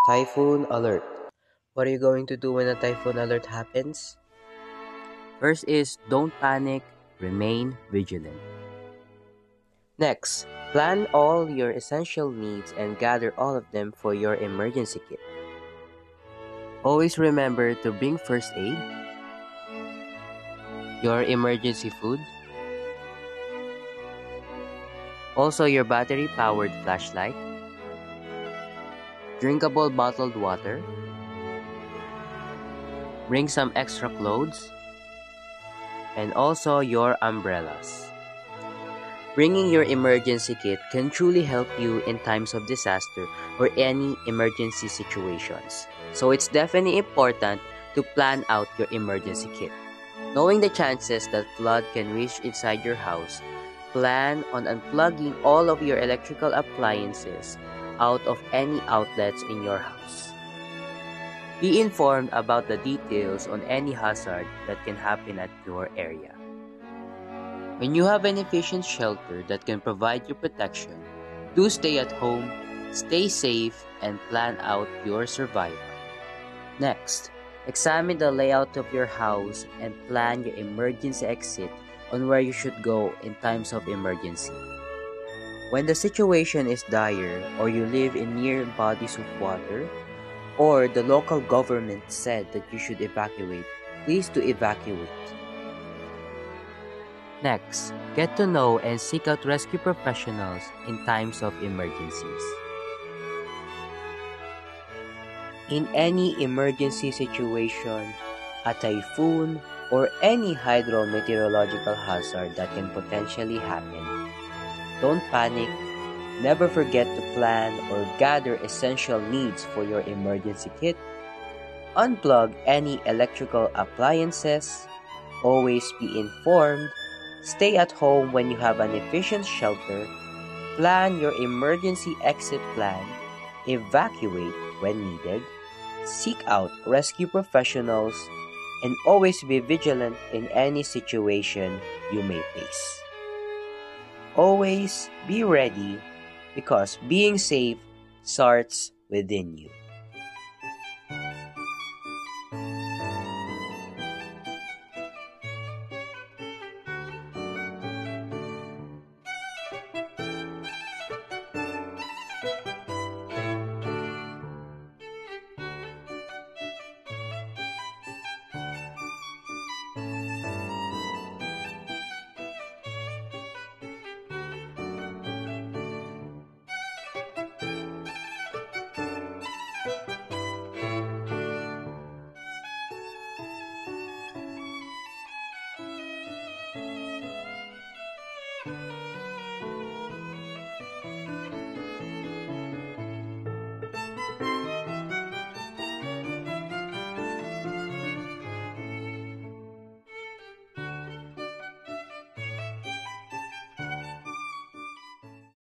Typhoon alert. What are you going to do when a typhoon alert happens? First is don't panic, remain vigilant. Next, plan all your essential needs and gather all of them for your emergency kit. Always remember to bring first aid, your emergency food, also your battery-powered flashlight, drinkable bottled water, bring some extra clothes, and also your umbrellas. Bringing your emergency kit can truly help you in times of disaster or any emergency situations. So it's definitely important to plan out your emergency kit. Knowing the chances that flood can reach inside your house, plan on unplugging all of your electrical appliances out of any outlets in your house. Be informed about the details on any hazard that can happen at your area. When you have an efficient shelter that can provide you protection, do stay at home, stay safe, and plan out your survival. Next, examine the layout of your house and plan your emergency exit on where you should go in times of emergency. When the situation is dire or you live in near bodies of water, or the local government said that you should evacuate, please do evacuate. Next, get to know and seek out rescue professionals in times of emergencies. In any emergency situation, a typhoon, or any hydrometeorological hazard that can potentially happen, don't panic. Never forget to plan or gather essential needs for your emergency kit. Unplug any electrical appliances. Always be informed. Stay at home when you have an efficient shelter. Plan your emergency exit plan. Evacuate when needed. Seek out rescue professionals. And always be vigilant in any situation you may face. Always be ready, because being safe starts within you.